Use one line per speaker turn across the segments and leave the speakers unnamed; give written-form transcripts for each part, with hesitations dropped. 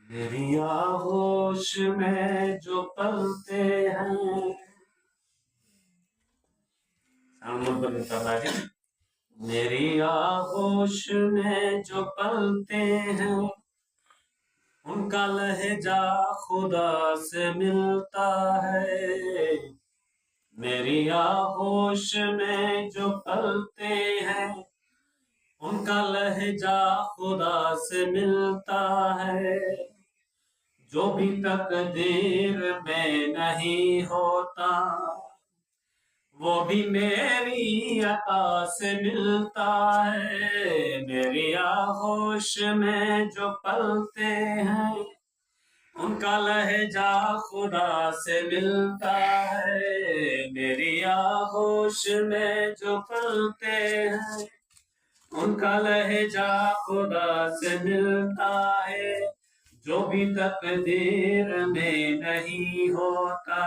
میری آغوش میں جو پلتے ہیں میری آغوش میں جو پلتے ہیں ان کا لہجہ خدا سے ملتا ہے میری آغوش میں جو پلتے ہیں ان کا لہجہ خدا سے ملتا ہے جو بھی تقدیر میں نہیں ہوتا وہ بھی میری عطا سے ملتا ہے میری آغوش میں جو پلتے ہیں ان کا لہجہ خدا سے ملتا ہے میری آغوش میں جو پلتے ہیں ان کا لہجہ خدا سے ملتا ہے جو بھی تقدیر میں نہیں ہوتا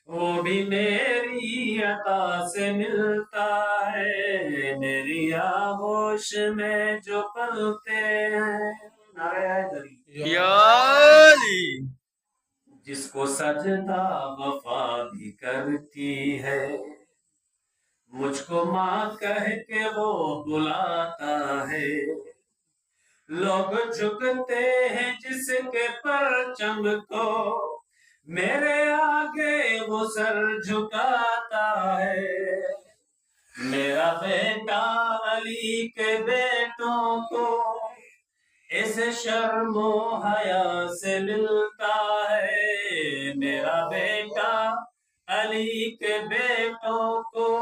وہ بھی میری عطا سے ملتا ہے میری آغوش میں جو پلتے ہیں جس کو سجدہ وفا بھی کرتی ہے مجھ کو ماں کہہ کے وہ بلاتا ہے لوگ جھکتے ہیں جس کے پرچم کو میرے آگے وہ سر جھکاتا ہے میرا بیٹا علی کے بیٹوں کو اس شرم و حیا سے ملتا ہے میرا بیٹا علی کے بیٹوں کو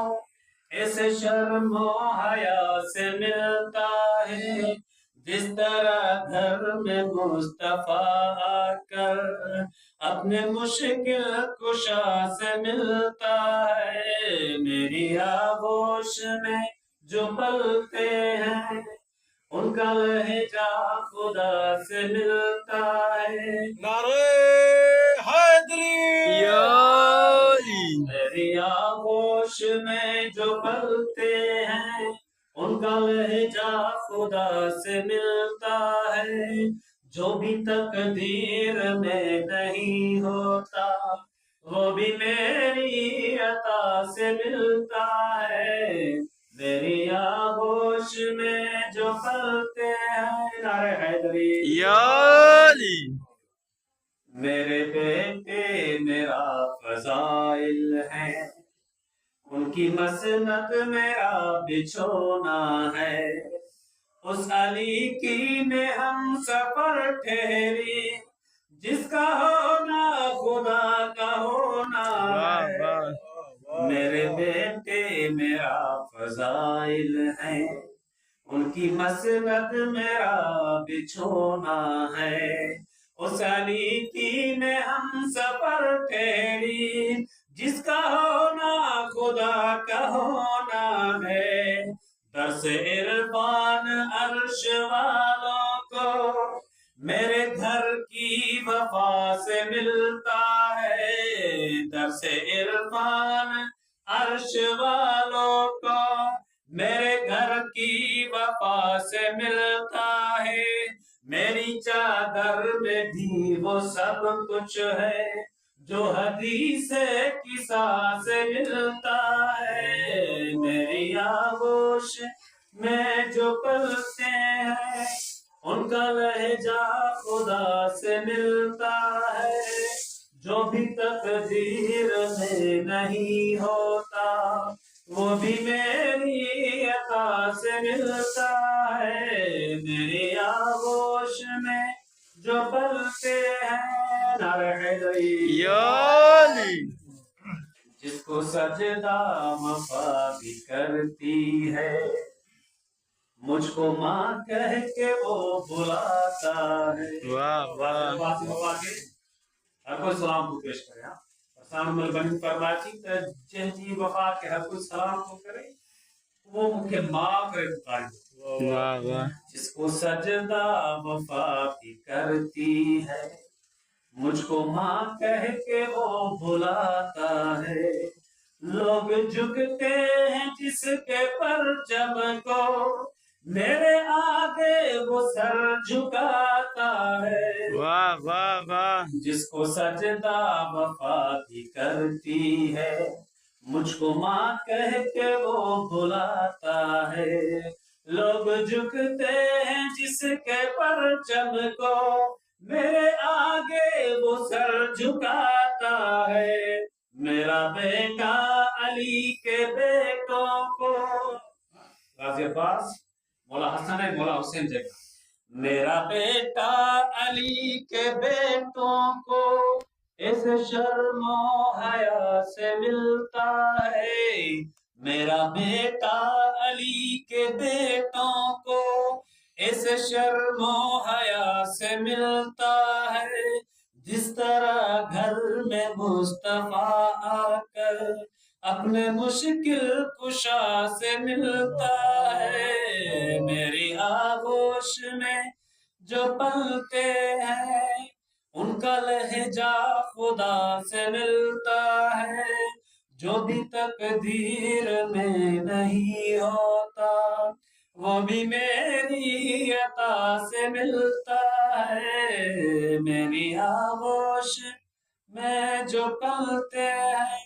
اس شرم و حیا سے ملتا ہے جس طرح گھر میں مصطفیٰ آ کر اپنے مشکل کشا سے ملتا ہے میری آغوش میں جو پلتے ہیں ان کا لہجہ خدا سے ملتا ہے
نعرہ حیدری
میری آغوش میں جو پلتے ہیں ان کا لہجہ خدا سے ملتا ہے جو بھی تقدیر میں نہیں ہوتا وہ بھی میری عطا سے ملتا ہے میری آغوش میں جو پلتے ہیں نعرہ حیدری میرے بیٹے میرا فضائل ہے ان کی مسند میرا بچھونا ہے اس علی کی میں ہم سفر ٹھہری جس کا ہونا خدا کا ہونا ہے میرے بیٹے میرا فضائل ہے ان کی مسند میرا بچھونا ہے اس علی کی میں ہم سفر ٹھہری جس کا ہونا خدا کا ہونا ہے درس عرفان عرش والوں کو میرے گھر کی وفا سے ملتا ہے درس عرفان عرش والوں کو میرے گھر کی وفا سے ملتا ہے میری چادر میں بھی وہ سب کچھ ہے جو حدیث قصہ سے ملتا ہے میری آغوش میں جو پلتے ہیں ان کا لہجہ خدا سے ملتا ہے جو بھی تقدیر میں نہیں ہوتا وہ بھی میری عطا سے ملتا ہے میری آغوش میں جو پلتے ہیں نعرہ حیدری جس کو سجدہ وفا بھی کرتی ہے مجھ کو ماں کہہ کے وہ بلاتا ہے ہر کوئی سلام کو پیش کرے سلام بنی فرماتی جی وفا کے ہر کوئی سلام کو کرے وہ مجھے ماں کرے جس کو سجدہ وفا بھی کرتی ہے مجھ کو ماں کہہ کے وہ بلاتا ہے لوگ جھکتے ہیں جس کے پرچم کو میرے آگے وہ سر جھکاتا ہے
واہ واہ واہ
جس کو سجدہ وفا بھی کرتی ہے، مجھ کو ماں کہہ کے وہ بلاتا ہے، لوگ جھکتے ہیں جس کے پرچم کو، میرے آگے وہ سر جھکاتا ہے، میرا بیٹا علی کے بیٹوں کو، غازی عباس مولا حسن ہے مولا حسین جگہ، میرا بیٹا علی کے بیٹوں کو اس شرم و حیا سے ملتا ہے، میرا بیٹا علی کے بیٹوں کو اس شرم و حیا سے ملتا ہے، جس طرح گھر میں مصطفیٰ آ کر اپنے مشکل کشا سے ملتا ہے، میری آغوش میں جو پلتے ہیں ان کا لہجہ خدا سے ملتا ہے، جو بھی تقدیر میں نہیں ہوتا وہ بھی میری عطا سے ملتا ہے، میری آغوش میں جو پلتے ہیں